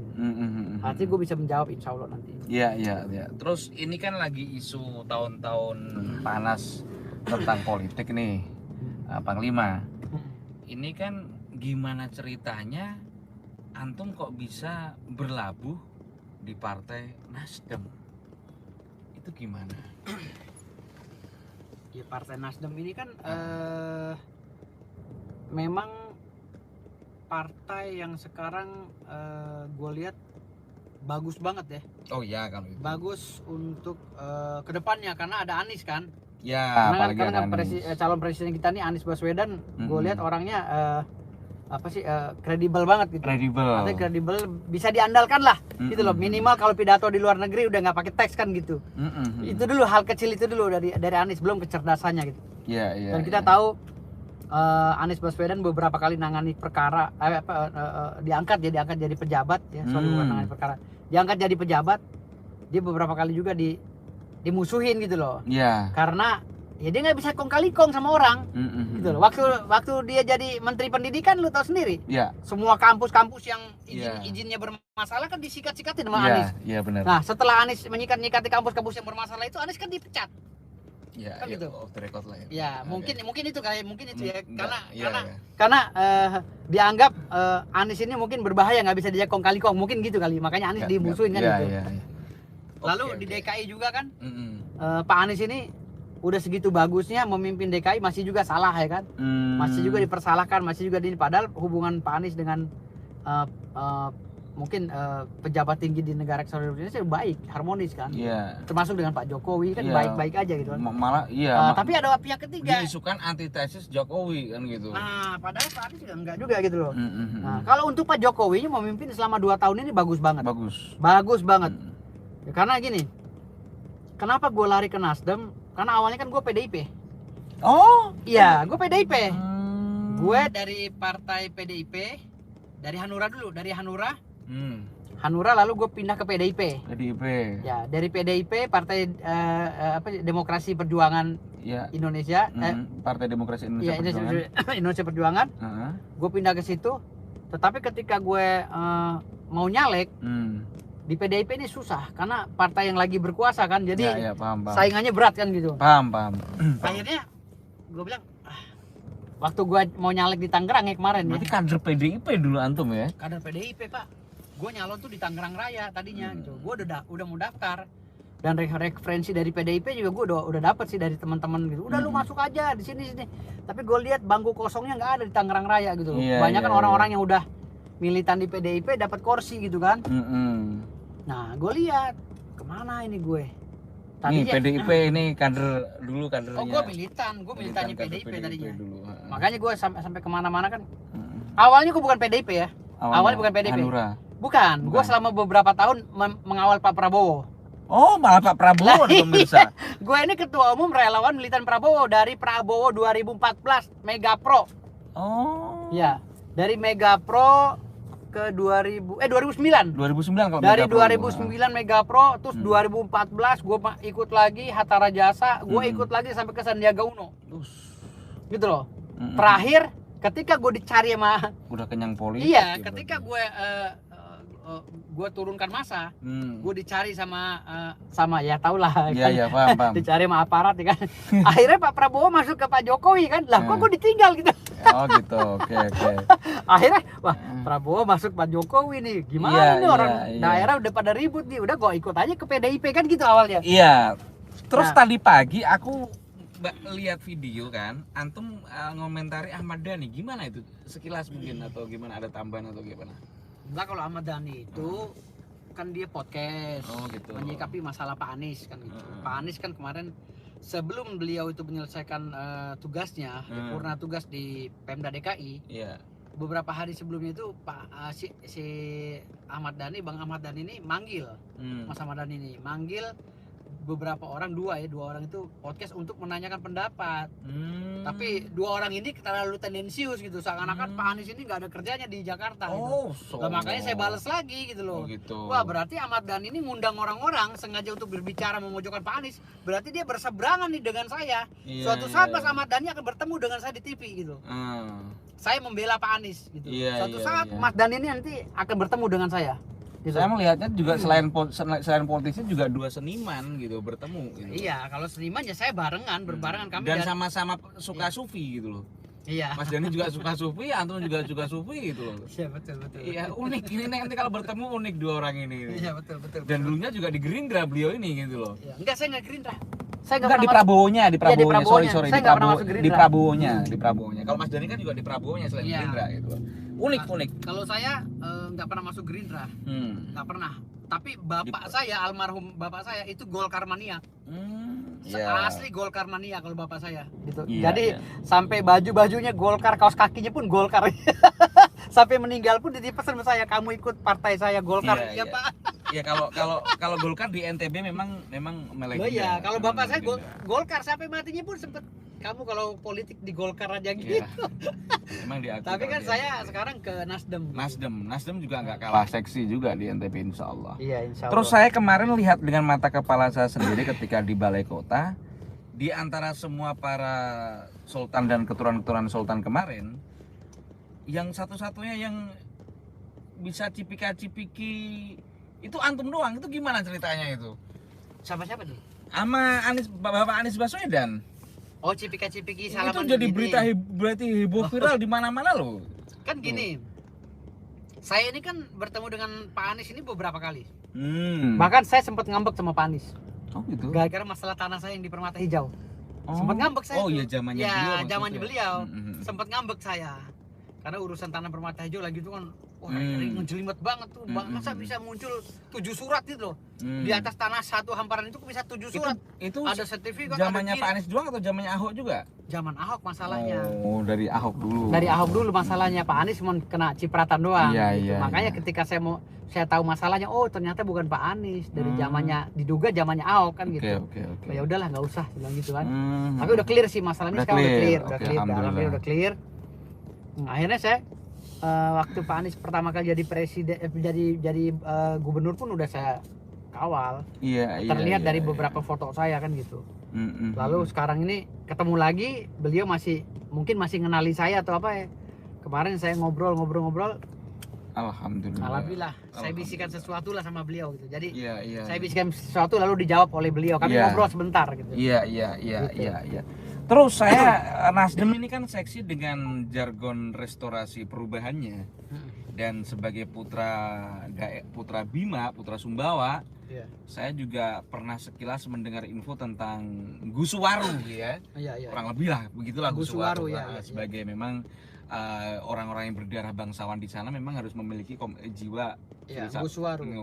[SPEAKER 1] Artinya gue bisa menjawab insya Allah nanti.
[SPEAKER 2] Iya. Terus ini kan lagi isu tahun-tahun panas tentang politik nih, Panglima. Ini kan gimana ceritanya antum kok bisa berlabuh di Partai Nasdem? Itu gimana?
[SPEAKER 1] Ya Partai Nasdem ini kan memang partai yang sekarang gue lihat bagus banget ya.
[SPEAKER 2] Oh iya kalau itu.
[SPEAKER 1] Bagus untuk kedepannya karena ada Anies kan.
[SPEAKER 2] Ya.
[SPEAKER 1] Karena calon presiden kita nih Anies Baswedan, gue lihat orangnya kredibel banget gitu. Kredibel, bisa diandalkan lah gitu loh. Minimal kalau pidato di luar negeri udah nggak pakai teks kan gitu. Itu dulu hal kecil itu dulu dari Anies, belum kecerdasannya gitu.
[SPEAKER 2] Iya.
[SPEAKER 1] Dan kita tahu Anies Baswedan beberapa kali nangani perkara diangkat jadi pejabat ya. Bukan nangani perkara, diangkat jadi pejabat. Dia beberapa kali juga dimusuhin gitu loh.
[SPEAKER 2] Iya.
[SPEAKER 1] Karena ya dia nggak bisa kong kali kong sama orang. Gitu loh. Waktu dia jadi menteri pendidikan, lu tahu sendiri.
[SPEAKER 2] Iya.
[SPEAKER 1] Semua kampus-kampus yang izinnya bermasalah kan disikat-sikatin sama Anies.
[SPEAKER 2] Iya benar.
[SPEAKER 1] Nah, setelah Anies menyikat-nyikati kampus-kampus yang bermasalah itu, Anies kan dipecat.
[SPEAKER 2] Ya,
[SPEAKER 1] kan gitu.
[SPEAKER 2] Off the record lah ya.
[SPEAKER 1] Ya, mungkin itu kayak ya,
[SPEAKER 2] karena
[SPEAKER 1] dianggap Anies ini mungkin berbahaya, nggak bisa diajak kong kali kong, mungkin gitu kali. Makanya Anies dimusuhin kan gitu. Lalu di DKI juga kan, Pak Anies ini udah segitu bagusnya memimpin DKI masih juga salah ya kan, masih juga dipersalahkan, masih juga padahal hubungan Pak Anies dengan mungkin pejabat tinggi di negara kesatuan Indonesia baik, harmonis kan, termasuk dengan Pak Jokowi kan baik-baik aja gitu kan.
[SPEAKER 2] Malah
[SPEAKER 1] tapi ada pihak ketiga
[SPEAKER 2] diisukan antitesis Jokowi kan gitu.
[SPEAKER 1] Nah, padahal Pak Anies juga enggak juga gitu loh. Nah, kalau untuk Pak Jokowi memimpin selama 2 tahun ini bagus banget. Bagus banget. Ya, karena gini, kenapa gue lari ke Nasdem? Karena awalnya kan gue PDIP.
[SPEAKER 2] Oh
[SPEAKER 1] iya, gue PDIP. Gue dari partai PDIP, dari Hanura dulu, dari Hanura. Hanura lalu gue pindah ke PDIP. Ya, dari PDIP Partai Demokrasi Perjuangan Indonesia.
[SPEAKER 2] Partai Demokrasi Indonesia Perjuangan.
[SPEAKER 1] Indonesia Perjuangan. Gue pindah ke situ. Tetapi ketika gue mau nyalek di PDIP ini susah karena partai yang lagi berkuasa kan, jadi
[SPEAKER 2] paham.
[SPEAKER 1] saingannya berat kan gitu.
[SPEAKER 2] Paham.
[SPEAKER 1] Akhirnya gue bilang, waktu gue mau nyalek di Tangerang ya kemarin.
[SPEAKER 2] Berarti kader PDIP dulu antum ya?
[SPEAKER 1] Kader PDIP Pak. Gue nyalon tuh di Tangerang Raya tadinya gitu. Gue udah mau daftar, dan referensi dari PDIP juga gue udah dapet sih dari teman-teman gitu. Udah lu masuk aja di sini. Tapi gue lihat bangku kosongnya nggak ada di Tangerang Raya gitu. Banyak kan orang-orang yang udah militan di PDIP dapat kursi gitu kan. Nah, gue lihat kemana ini gue.
[SPEAKER 2] Nih PDIP ini kadernya.
[SPEAKER 1] Oh, gue militannya PDIP tadinya. Makanya gue sampai kemana-mana kan. Awalnya gue bukan PDIP ya. Awalnya bukan PDIP.
[SPEAKER 2] Hanura.
[SPEAKER 1] Bukan. Gue selama beberapa tahun mengawal Pak Prabowo.
[SPEAKER 2] Oh, malah Pak Prabowo pemirsa.
[SPEAKER 1] Gue ini ketua umum relawan militan Prabowo dari Prabowo 2014 Mega Pro.
[SPEAKER 2] Oh.
[SPEAKER 1] Ya, dari Mega Pro ke 2009 kalau dari Mega 2009 Mega Pro, terus 2014 gue ikut lagi Hatta Rajasa, gue ikut lagi sampai ke Sandiaga Uno, gitu loh. Terakhir ketika gue dicari sama
[SPEAKER 2] udah kenyang politik.
[SPEAKER 1] Iya, ketika gue turunkan masa, gue dicari sama ya tau lah.
[SPEAKER 2] Iya, paham.
[SPEAKER 1] Dicari sama aparat ya kan. Akhirnya Pak Prabowo masuk ke Pak Jokowi kan, lah kok gue ditinggal gitu.
[SPEAKER 2] Oh gitu, oke.
[SPEAKER 1] Akhirnya Prabowo masuk Pak Jokowi nih, gimana nih orang daerah udah pada ribut nih, udah gue ikut aja ke PDIP kan gitu awalnya.
[SPEAKER 2] Iya, terus tadi pagi aku lihat video kan, antum ngomentari Ahmad Dhani, gimana itu? Sekilas mungkin atau gimana, ada tambahan atau gimana?
[SPEAKER 1] Enggak, kalau Ahmad Dhani itu kan dia podcast
[SPEAKER 2] gitu.
[SPEAKER 1] Menyikapi masalah Pak Anies kan gitu. Pak Anies kan kemarin sebelum beliau itu menyelesaikan tugasnya, purna tugas di Pemda DKI, beberapa hari sebelumnya itu Pak si Ahmad Dhani, Bang Ahmad Dhani ini manggil, Mas Ahmad Dhani ini manggil beberapa orang, dua orang itu podcast untuk menanyakan pendapat. Tapi dua orang ini terlalu tendensius gitu, seakan-akan Pak Anies ini nggak ada kerjanya di Jakarta gitu. Nah, makanya saya balas lagi gitu loh. Wah, berarti Ahmad Dhani ini ngundang orang-orang sengaja untuk berbicara memojokkan Pak Anies. Berarti dia berseberangan nih dengan saya. Suatu saat Mas Ahmad Dhani akan bertemu dengan saya di TV gitu. Saya membela Pak Anies gitu. Suatu saat Mas Dhani ini nanti akan bertemu dengan saya. Gitu.
[SPEAKER 2] Saya melihatnya juga selain politisi juga dua seniman gitu bertemu gitu.
[SPEAKER 1] Iya, kalau seniman ya saya berbarengan kami,
[SPEAKER 2] dan sama-sama suka sufi gitu loh.
[SPEAKER 1] Iya.
[SPEAKER 2] Mas Dhani juga suka sufi, antum juga suka sufi gitu loh.
[SPEAKER 1] Iya, betul.
[SPEAKER 2] Iya, unik ini nanti kalau bertemu unik dua orang ini.
[SPEAKER 1] Iya, betul.
[SPEAKER 2] Dan dulunya juga di Gerindra beliau ini gitu loh.
[SPEAKER 1] Iya. Enggak, saya enggak Gerindra.
[SPEAKER 2] Saya enggak di Prabowo-nya. Sorry, di Prabowo-nya. Kalau Mas Dhani kan juga di Prabowo-nya selain Gerindra gitu. Unik.
[SPEAKER 1] Kalau saya nggak pernah masuk Gerindra, nggak pernah. Tapi bapak saya, almarhum bapak saya itu Golkar mania. Asli Golkar mania kalau bapak saya. Gitu. Jadi sampai baju-bajunya Golkar, kaos kakinya pun Golkar. Sampai meninggal pun dipesan sama saya, kamu ikut partai saya Golkar. Iya Pak.
[SPEAKER 2] Ya kalau Golkar di NTB memang melek.
[SPEAKER 1] Oh iya, kalau bapak saya Golkar sampai matinya pun sempet, kamu kalau politik di Golkar aja gitu.
[SPEAKER 2] Memang diakui.
[SPEAKER 1] Tapi kan saya sekarang ke Nasdem.
[SPEAKER 2] Nasdem juga nggak kalah seksi juga di NTB, insya Allah.
[SPEAKER 1] Iya, insya Allah.
[SPEAKER 2] Terus saya kemarin lihat dengan mata kepala saya sendiri ketika di Balai Kota, di antara semua para sultan dan keturunan-keturunan sultan kemarin, yang satu-satunya yang bisa cipika-cipiki itu antum doang. Itu gimana ceritanya itu?
[SPEAKER 1] Siapa tuh?
[SPEAKER 2] Sama Bapak Anies Baswedan.
[SPEAKER 1] Oh, cipika-cipiki salaman.
[SPEAKER 2] Itu jadi berita berarti heboh viral di mana-mana loh.
[SPEAKER 1] Kan gini. Saya ini kan bertemu dengan Pak Anies ini beberapa kali. Bahkan saya sempat ngambek sama Pak Anies.
[SPEAKER 2] Oh gitu.
[SPEAKER 1] Gara-gara masalah tanah saya yang di Permata Hijau. Sempat ngambek saya.
[SPEAKER 2] Oh iya, zamannya beliau.
[SPEAKER 1] Ya, zamannya beliau. Sempat ngambek saya. Karena urusan tanah Permata Hijau lagi itu kan ngejelimet banget tuh. Masa bisa muncul 7 surat itu loh. Di atas tanah satu hamparan itu bisa 7 surat.
[SPEAKER 2] Itu
[SPEAKER 1] ada sertifikat.
[SPEAKER 2] Zamannya Pak Anies doang atau zamannya Ahok juga?
[SPEAKER 1] Zaman Ahok masalahnya.
[SPEAKER 2] Oh, dari Ahok dulu.
[SPEAKER 1] Dari Ahok dulu masalahnya. Pak Anies cuma kena cipratan doang.
[SPEAKER 2] Iya,
[SPEAKER 1] gitu.
[SPEAKER 2] iya,
[SPEAKER 1] Makanya ketika saya tahu masalahnya, oh ternyata bukan Pak Anies, dari zamannya diduga zamannya Ahok kan gitu.
[SPEAKER 2] Oke.
[SPEAKER 1] Ya udahlah, nggak usah bilang gitu kan. Tapi udah clear sih masalahnya, sekarang udah clear. Alhamdulillah udah clear. Nah, akhirnya saya waktu Pak Anies pertama kali jadi presiden, jadi gubernur pun udah saya kawal.
[SPEAKER 2] Iya.
[SPEAKER 1] Terlihat dari beberapa foto saya kan gitu. Lalu sekarang ini ketemu lagi, beliau mungkin masih ngenali saya atau apa ya. Kemarin saya ngobrol.
[SPEAKER 2] Alhamdulillah.
[SPEAKER 1] Saya bisikan sesuatu lah sama beliau gitu. Jadi
[SPEAKER 2] Iya.
[SPEAKER 1] saya bisikan sesuatu lalu dijawab oleh beliau. Kami ngobrol sebentar gitu.
[SPEAKER 2] Iya. Terus saya Nasdem ini kan seksi dengan jargon restorasi perubahannya. Dan sebagai putra Bima, putra Sumbawa, saya juga pernah sekilas mendengar info tentang Gusuwaru ya.
[SPEAKER 1] Iya.
[SPEAKER 2] Kurang lebih lah begitulah Gusuwaru.
[SPEAKER 1] Ya.
[SPEAKER 2] Sebagai memang orang-orang yang berdarah bangsawan di sana memang harus memiliki jiwa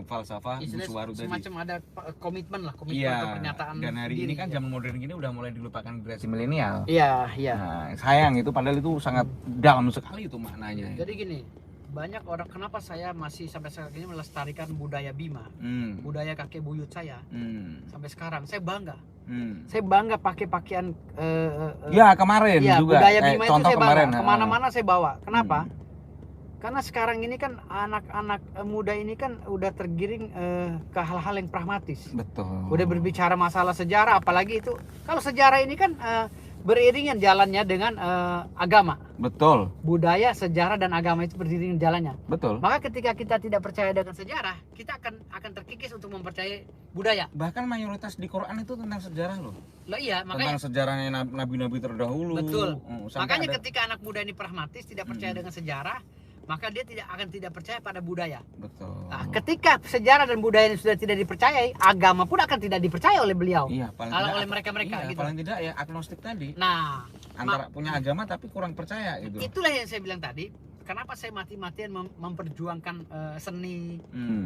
[SPEAKER 2] falsafah Gusuwaru tadi.
[SPEAKER 1] Semacam ada komitmen atau pernyataan.
[SPEAKER 2] Dan hari ini kan zaman modern gini udah mulai dilupakan generasi milenial.
[SPEAKER 1] Iya.
[SPEAKER 2] Nah, sayang itu padahal itu sangat dalam sekali itu maknanya.
[SPEAKER 1] Jadi gini, banyak orang, kenapa saya masih sampai sekarang ini melestarikan budaya Bima, budaya kakek buyut saya sampai sekarang. Saya bangga pakai pakaian
[SPEAKER 2] kemarin juga
[SPEAKER 1] budaya Bima itu
[SPEAKER 2] contoh
[SPEAKER 1] saya
[SPEAKER 2] kemarin
[SPEAKER 1] bangga, kemana-mana saya bawa. Kenapa? Karena sekarang ini kan anak-anak muda ini kan udah tergiring ke hal-hal yang pragmatis.
[SPEAKER 2] Betul.
[SPEAKER 1] Udah berbicara masalah sejarah, apalagi itu kalau sejarah ini kan beriringan jalannya dengan agama.
[SPEAKER 2] Betul.
[SPEAKER 1] Budaya, sejarah dan agama itu beriringan jalannya.
[SPEAKER 2] Betul.
[SPEAKER 1] Maka ketika kita tidak percaya dengan sejarah, kita akan terkikis untuk mempercayai budaya.
[SPEAKER 2] Bahkan mayoritas di Quran itu tentang sejarah loh.
[SPEAKER 1] Loh iya, makanya
[SPEAKER 2] tentang sejarahnya nabi-nabi terdahulu.
[SPEAKER 1] Betul. Makanya ketika anak muda ini pragmatis, tidak percaya dengan sejarah, maka dia tidak percaya pada budaya.
[SPEAKER 2] Betul.
[SPEAKER 1] Nah, ketika sejarah dan budaya ini sudah tidak dipercayai, agama pun akan tidak dipercaya oleh beliau.
[SPEAKER 2] Iya,
[SPEAKER 1] oleh mereka gitu.
[SPEAKER 2] Paling tidak ya agnostik tadi.
[SPEAKER 1] Nah,
[SPEAKER 2] antara punya agama tapi kurang percaya gitu.
[SPEAKER 1] Itulah yang saya bilang tadi. Kenapa saya mati-matian memperjuangkan seni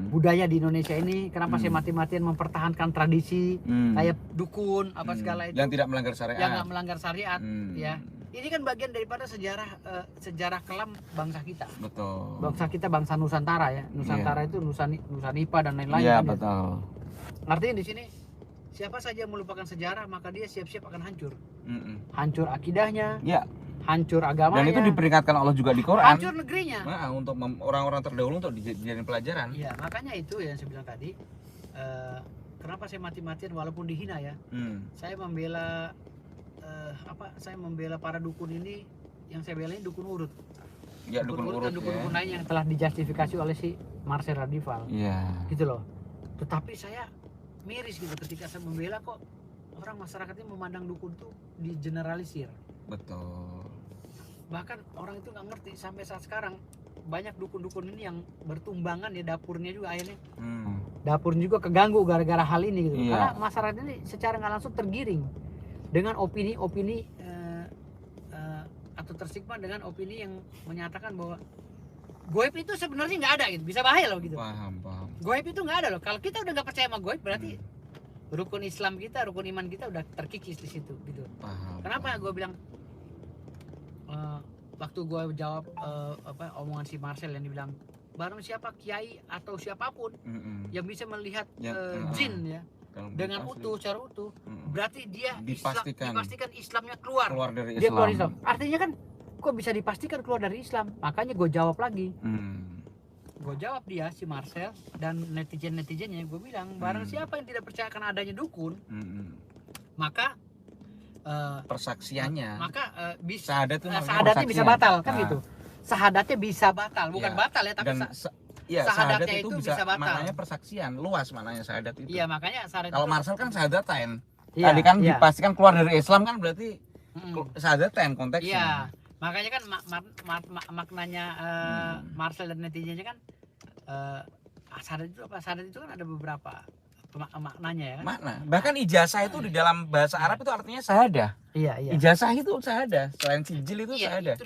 [SPEAKER 1] budaya di Indonesia ini? Kenapa saya mati-matian mempertahankan tradisi kayak dukun segala itu?
[SPEAKER 2] Yang tidak melanggar syariat.
[SPEAKER 1] Yang nggak melanggar syariat, ya. Ini kan bagian daripada sejarah kelam bangsa kita.
[SPEAKER 2] Betul.
[SPEAKER 1] Bangsa kita bangsa Nusantara ya. Nusantara itu Nusa Nipa dan lain-lain.
[SPEAKER 2] Iya,
[SPEAKER 1] kan,
[SPEAKER 2] betul.
[SPEAKER 1] Artinya di sini siapa saja yang melupakan sejarah maka dia siap-siap akan hancur. Hancur akidahnya.
[SPEAKER 2] Ya.
[SPEAKER 1] Hancur agamanya.
[SPEAKER 2] Dan itu diperingatkan Allah juga di Quran.
[SPEAKER 1] Hancur negerinya.
[SPEAKER 2] Nah, untuk orang-orang terdahulu untuk dijadikan pelajaran.
[SPEAKER 1] Iya, makanya itu yang saya bilang tadi. Kenapa saya mati-matian walaupun dihina ya. Saya membela saya membela para dukun ini. Yang saya bela ini dukun urut.
[SPEAKER 2] Ya, dukun urut
[SPEAKER 1] dan dukun-dukun lain yang telah dijustifikasi oleh si Marcel Radival.
[SPEAKER 2] Iya.
[SPEAKER 1] Gitu loh. Tetapi saya miris gitu ketika saya membela kok orang masyarakat ini memandang dukun itu digeneralisir.
[SPEAKER 2] Betul.
[SPEAKER 1] Bahkan orang itu nggak ngerti sampai saat sekarang banyak dukun-dukun ini yang bertumbangan ya, dapurnya juga akhirnya dapur juga keganggu gara-gara hal ini gitu. Karena masyarakat ini secara nggak langsung tergiring dengan opini-opini atau tersigma dengan opini yang menyatakan bahwa goib itu sebenarnya nggak ada gitu, bisa bahaya loh gitu.
[SPEAKER 2] Paham.
[SPEAKER 1] Goib itu nggak ada loh. Kalau kita udah nggak percaya sama goib berarti rukun Islam kita, rukun iman kita udah terkikis di situ gitu.
[SPEAKER 2] Paham.
[SPEAKER 1] Kenapa gue bilang waktu gue jawab omongan si Marcel yang dibilang barang siapa kiai atau siapapun yang bisa melihat jin ya dengan utuh, secara utuh, berarti dia dipastikan Islamnya keluar
[SPEAKER 2] dari Islam.
[SPEAKER 1] Dia keluar Islam. Artinya kan kok bisa dipastikan keluar dari Islam? Makanya gue jawab lagi. Gue jawab dia si Marcel dan netizennya, gue bilang barang siapa yang tidak percaya akan adanya dukun, maka
[SPEAKER 2] persaksiannya.
[SPEAKER 1] Maka
[SPEAKER 2] Syahadat itu maknanya
[SPEAKER 1] syahadatnya bisa
[SPEAKER 2] persaksian.
[SPEAKER 1] batal kan gitu. Syahadatnya bisa batal, bukan batal ya, tapi
[SPEAKER 2] syahadat
[SPEAKER 1] syahadatnya
[SPEAKER 2] itu
[SPEAKER 1] itu
[SPEAKER 2] bisa
[SPEAKER 1] bisa batal.
[SPEAKER 2] maknanya persaksian, luas maknanya syahadat itu.
[SPEAKER 1] Iya, makanya syahadat
[SPEAKER 2] Kalau
[SPEAKER 1] itu,
[SPEAKER 2] Marcel kan syahadatain.
[SPEAKER 1] iya,
[SPEAKER 2] Tadi kan
[SPEAKER 1] iya.
[SPEAKER 2] dipastikan keluar dari Islam kan berarti syahadatain konteksnya.
[SPEAKER 1] Iya, makanya kan maknanya Marcel dan netizennya kan syahadat itu apa? Syahadat itu kan ada beberapa maknanya ya kan?
[SPEAKER 2] Makna. Bahkan ijazah itu di dalam bahasa Arab itu artinya syahadah.
[SPEAKER 1] Iya, iya.
[SPEAKER 2] Ijazah itu syahadah. Selain sijil itu
[SPEAKER 1] Iya,
[SPEAKER 2] syahadah.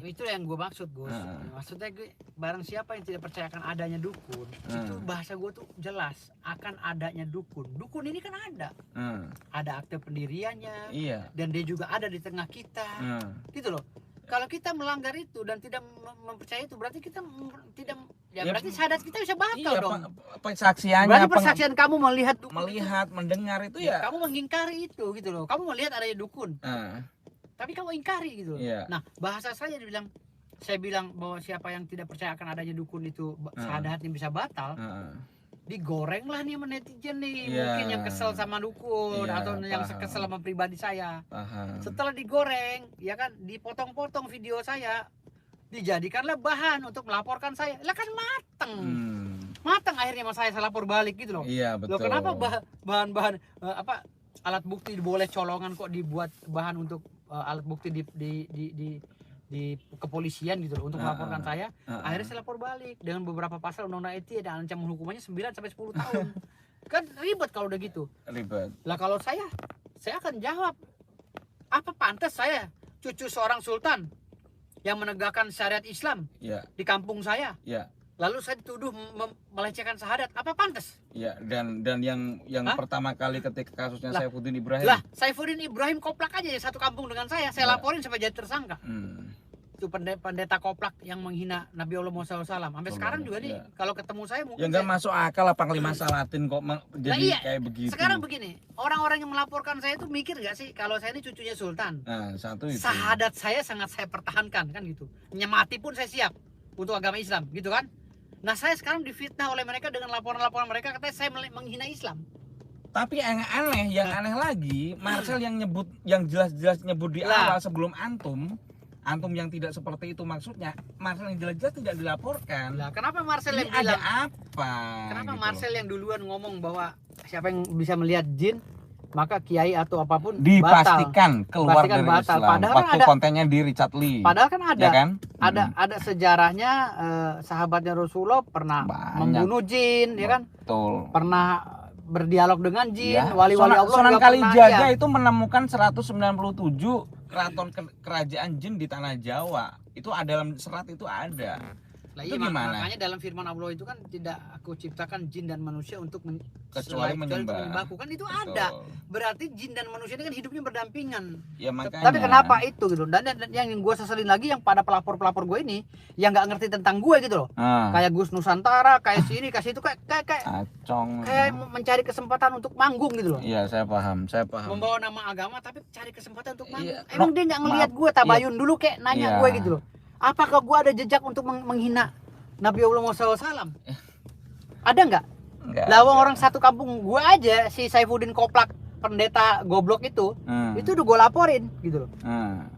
[SPEAKER 1] itulah yang gue maksud, Gus. Maksudnya barang siapa yang tidak percayakan adanya dukun, itu bahasa gue tuh jelas akan adanya dukun. Dukun ini kan ada akte pendiriannya, dan dia juga ada di tengah kita, gitu loh. Kalau kita melanggar itu dan tidak mempercayai itu, berarti kita tidak, berarti syahadat kita bisa batal dong.
[SPEAKER 2] Persaksiannya.
[SPEAKER 1] Berarti persaksian kamu melihat dukun,
[SPEAKER 2] mendengar itu
[SPEAKER 1] kamu mengingkari itu, gitu loh. Kamu melihat adanya dukun, tapi kamu ingkari gitu. Nah, bahasa saya saya bilang bahwa siapa yang tidak percaya akan adanya dukun itu syahadatnya bisa batal. Digoreng lah nih sama netizen nih, mungkin yang kesel sama dukun atau yang kesel sama pribadi saya. Setelah digoreng, ya kan, dipotong-potong video saya, dijadikanlah bahan untuk melaporkan saya. Lah kan mateng akhirnya mas saya lapor balik gitu loh.
[SPEAKER 2] Iya, betul.
[SPEAKER 1] Loh, kenapa bahan-bahan alat bukti boleh colongan kok dibuat bahan untuk alat bukti di kepolisian gitu loh untuk melaporkan saya. Akhirnya saya lapor balik dengan beberapa pasal undang-undang ITE dan ancaman hukumannya 9 sampai 10 tahun. Kan ribet kalau udah gitu.
[SPEAKER 2] Ribet.
[SPEAKER 1] Lah kalau saya akan jawab, apa pantas saya cucu seorang sultan yang menegakkan syariat Islam di kampung saya, lalu saya dituduh melecehkan syahadat, apa pantas?
[SPEAKER 2] Ya, dan yang pertama kali ketika kasusnya Saifuddin Ibrahim.
[SPEAKER 1] Lah, Saifuddin Ibrahim koplak aja ya satu kampung dengan saya laporin sampai jadi tersangka. Itu pendeta koplak yang menghina Nabi Allah Muhammad SAW. Sampai sekarang juga nih kalau ketemu saya mungkin
[SPEAKER 2] nggak masuk akal apa Panglima Salatin kok jadi kayak begitu.
[SPEAKER 1] Sekarang begini, orang-orang yang melaporkan saya itu mikir nggak sih kalau saya ini cucunya sultan?
[SPEAKER 2] Satu itu.
[SPEAKER 1] Syahadat saya sangat saya pertahankan kan gitu. Mati pun saya siap untuk agama Islam gitu kan. Nah, saya sekarang difitnah oleh mereka dengan laporan-laporan mereka katanya saya menghina Islam.
[SPEAKER 2] Tapi yang aneh lagi, Marcel yang jelas-jelas nyebut di awal sebelum antum yang tidak seperti itu maksudnya, Marcel yang jelas-jelas tidak dilaporkan.
[SPEAKER 1] Lah, kenapa Marcel yang
[SPEAKER 2] bilang?
[SPEAKER 1] Ada
[SPEAKER 2] apa?
[SPEAKER 1] Kenapa gitu Marcel yang duluan ngomong bahwa siapa yang bisa melihat jin, maka kiai atau apapun
[SPEAKER 2] dipastikan keluar dari
[SPEAKER 1] batal.
[SPEAKER 2] Islam.
[SPEAKER 1] Padahal
[SPEAKER 2] waktu
[SPEAKER 1] ada
[SPEAKER 2] kontennya di Richard Lee.
[SPEAKER 1] Padahal kan ada,
[SPEAKER 2] ya kan?
[SPEAKER 1] ada sejarahnya sahabatnya Rasulullah pernah membunuh jin, ya kan?
[SPEAKER 2] Betul.
[SPEAKER 1] Pernah berdialog dengan jin, wali-wali Allah.
[SPEAKER 2] Sunan Kalijaga itu menemukan 197 keraton kerajaan jin di tanah Jawa. Itu ada dalam serat itu ada.
[SPEAKER 1] Lah, itu gimana? Makanya dalam firman Allah itu kan tidak aku ciptakan jin dan manusia untuk
[SPEAKER 2] kecuali menyembahku
[SPEAKER 1] kan itu. Betul. Ada. Berarti jin dan manusia ini kan hidupnya berdampingan.
[SPEAKER 2] Ya, makanya.
[SPEAKER 1] Tapi kenapa itu gitu? Dan yang gue seselin lagi yang pada pelapor-pelapor gue ini yang nggak ngerti tentang gue gitu loh. Kayak Gus Nusantara, kayak sini, kayak situ, kayak
[SPEAKER 2] acong.
[SPEAKER 1] Kayak mencari kesempatan untuk manggung gitu loh.
[SPEAKER 2] Iya, saya paham.
[SPEAKER 1] Membawa nama agama tapi cari kesempatan untuk manggung. Emang dia nggak ngelihat gue, tabayun dulu kayak nanya gue gitu loh. Apakah gua ada jejak untuk menghina Nabi Allah Muhammad SAW? Ada nggak? Lawang orang satu kampung gua aja, si Saifuddin Koplak, pendeta goblok itu udah gua laporin gitu loh.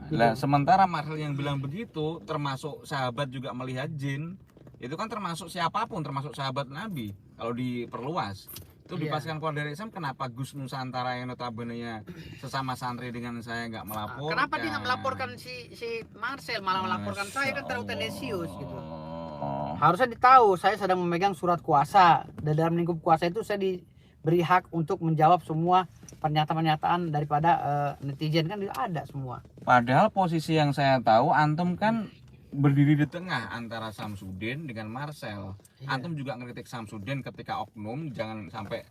[SPEAKER 2] Gitu. Lah, sementara Marcel yang bilang begitu, termasuk sahabat juga melihat jin, itu kan termasuk siapapun, termasuk sahabat Nabi. Kalau diperluas, itu dipastikan keluar dari Islam. Kenapa Gus Nusantara yang notabene sesama santri dengan saya nggak melapor?
[SPEAKER 1] Kenapa dia nggak melaporkan si Marcel, malah melaporkan saya? Kan terlalu tendensius gitu. Harusnya ditahu saya sedang memegang surat kuasa, dan dalam lingkup kuasa itu saya diberi hak untuk menjawab semua pernyataan-pernyataan daripada netizen, kan ada semua.
[SPEAKER 2] Padahal posisi yang saya tahu antum kan berdiri di tengah antara Samsudin dengan Marcel. Antum juga ngeritik Samsudin ketika oknum, jangan sampai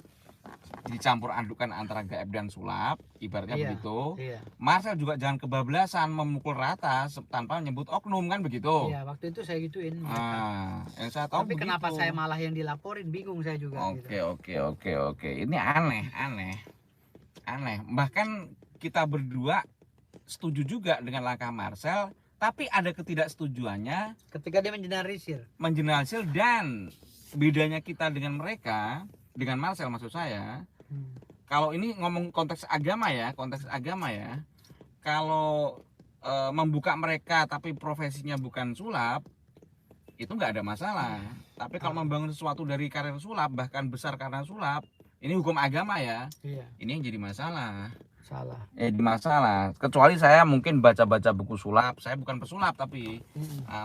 [SPEAKER 2] dicampur adukan antara gaib dan sulap, ibaratnya begitu. Marcel juga jangan kebablasan memukul rata tanpa menyebut oknum, kan begitu.
[SPEAKER 1] Iya, waktu itu saya gituin.
[SPEAKER 2] Yang saya tahu.
[SPEAKER 1] Tapi begitu. Kenapa saya malah yang dilaporin, bingung saya juga.
[SPEAKER 2] Oke. Ini aneh. Bahkan kita berdua setuju juga dengan langkah Marcel. Tapi ada ketidaksetujuannya
[SPEAKER 1] ketika dia mengeneralisir dan
[SPEAKER 2] bedanya kita dengan mereka, dengan Marcel maksud saya, kalau ini ngomong konteks agama ya, kalau membuka mereka tapi profesinya bukan sulap, itu nggak ada masalah. Tapi kalau membangun sesuatu dari karir sulap, bahkan besar karena sulap, ini hukum agama ya.
[SPEAKER 1] Iya.
[SPEAKER 2] Ini yang jadi masalah.
[SPEAKER 1] Salah.
[SPEAKER 2] Jadi masalah. Kecuali saya mungkin baca-baca buku sulap, saya bukan pesulap tapi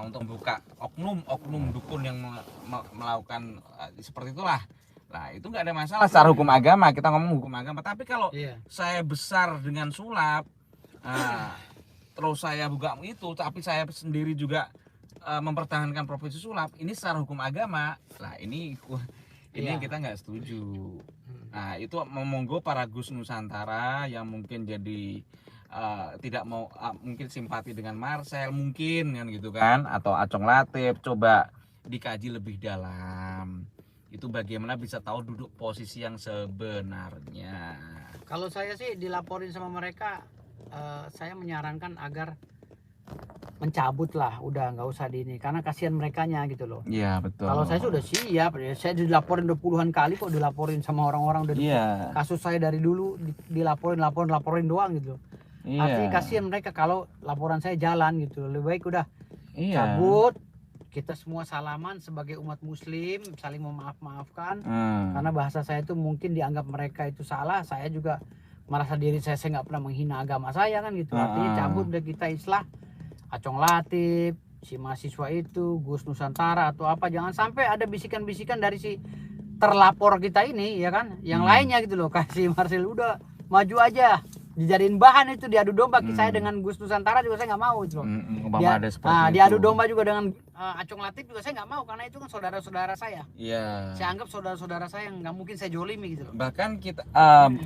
[SPEAKER 2] untuk membuka oknum dukun yang melakukan seperti itulah. Nah itu nggak ada masalah secara hukum agama, kita ngomong hukum agama. Tapi kalau saya besar dengan sulap, terus saya buka itu, tapi saya sendiri juga mempertahankan profesi sulap, ini secara hukum agama. Nah ini yang kita nggak setuju. Nah itu monggo para Gus Nusantara yang mungkin jadi tidak mau mungkin simpati dengan Marcel mungkin kan gitu kan, atau Acong Latif, coba dikaji lebih dalam. Itu bagaimana bisa tahu duduk posisi yang sebenarnya.
[SPEAKER 1] Kalau saya sih dilaporin sama mereka, saya menyarankan agar mencabut lah, udah nggak usah di ini, karena kasihan merekanya gitu loh.
[SPEAKER 2] Iya betul.
[SPEAKER 1] Kalau saya sudah siap, saya dilaporin udah puluhan kali kok, dilaporin sama orang-orang udah. Kasus saya dari dulu dilaporin doang gitu. Artinya kasihan mereka kalau laporan saya jalan gitu. Lebih baik udah cabut, kita semua salaman sebagai umat muslim, saling memaaf-maafkan. Karena bahasa saya itu mungkin dianggap mereka itu salah, saya juga merasa diri saya nggak pernah menghina agama saya kan gitu. Artinya cabut udah, kita islah. Acong Latif, si mahasiswa itu, Gus Nusantara atau apa, jangan sampai ada bisikan-bisikan dari si terlapor kita ini ya kan, yang lainnya gitu loh. Kasih Marcel udah maju aja, dijadiin bahan itu, diadu domba. Saya dengan Gus Nusantara juga saya nggak mau itu loh. Diadu domba juga dengan Acong Latif juga saya nggak mau, karena itu kan saudara-saudara saya. Saya anggap saudara-saudara saya yang nggak mungkin saya jolimi gitu loh.
[SPEAKER 2] Bahkan kita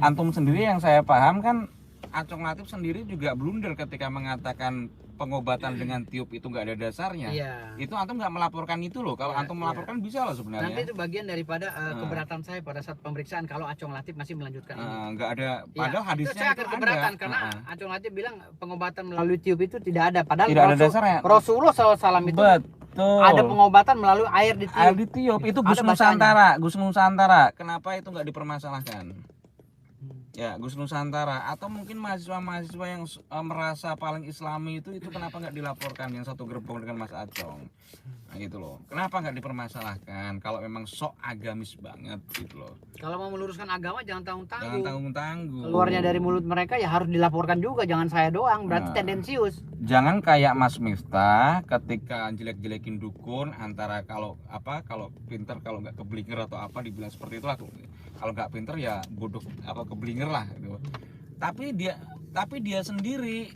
[SPEAKER 2] antum sendiri yang saya paham kan, Acong Latif sendiri juga blunder ketika mengatakan pengobatan dengan tiup itu nggak ada dasarnya. Itu antum nggak melaporkan itu loh. Kalau antum melaporkan bisa loh sebenarnya.
[SPEAKER 1] Nanti itu bagian daripada keberatan saya pada saat pemeriksaan kalau Acong Latif masih melanjutkan ini.
[SPEAKER 2] Nggak ada. Padahal hadisnya
[SPEAKER 1] itu saya akan keberatan karena Acong Latif bilang pengobatan melalui tiup itu tidak ada. Padahal
[SPEAKER 2] tidak ada dasarnya.
[SPEAKER 1] Rasulullah SAW itu ada pengobatan melalui air di tiup.
[SPEAKER 2] Air di tiup itu Gus Nusantara. Kenapa itu nggak dipermasalahkan? Ya Gus Nusantara atau mungkin mahasiswa-mahasiswa yang merasa paling islami itu kenapa nggak dilaporkan, yang satu gerbong dengan Mas Acong. Nah gitu loh, kenapa nggak dipermasalahkan kalau memang sok agamis banget gitu loh.
[SPEAKER 1] Kalau mau meluruskan agama jangan tanggung-tanggung.
[SPEAKER 2] Jangan tanggung-tanggung.
[SPEAKER 1] Keluarnya dari mulut mereka ya harus dilaporkan juga, jangan saya doang, berarti tendensius.
[SPEAKER 2] Jangan kayak Mas Miftah ketika jelek-jelekin dukun, antara kalau pinter, kalau nggak keblinger atau apa dibilang seperti itulah. Kalau nggak pinter ya bodoh apa keblinger lah gitu. Tapi dia sendiri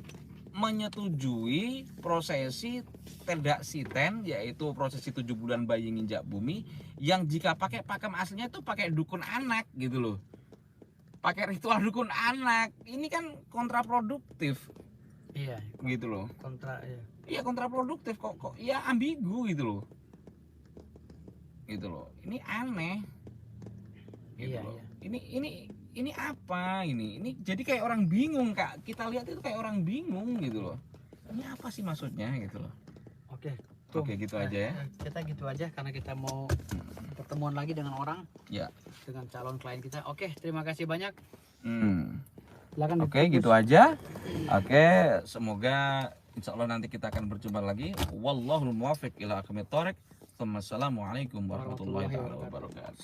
[SPEAKER 2] menyetujui prosesi tedak siten, yaitu prosesi 7 bulan bayi nginjak bumi, yang jika pakai pakem aslinya itu pakai dukun anak gitu loh. Pakai ritual dukun anak. Ini kan kontraproduktif.
[SPEAKER 1] Iya.
[SPEAKER 2] Gitu loh. Iya kontraproduktif kok. Ya ambigu gitu loh. Gitu loh. Ini aneh. Gitu loh. Ini apa ini jadi kayak orang bingung, Kak. Kita lihat itu kayak orang bingung gitu loh. Ini apa sih maksudnya gitu loh. Oke gitu aja ya.
[SPEAKER 1] Kita gitu aja karena kita mau pertemuan lagi dengan orang
[SPEAKER 2] ya,
[SPEAKER 1] dengan calon klien kita. Oke, terima kasih banyak.
[SPEAKER 2] Silakan. Oke gitu aja. Oke, semoga insya Allah nanti kita akan berjumpa lagi. Wallahul muwaffiq ila aqwamit thoriq. Wassalamualaikum warahmatullahi wabarakatuh.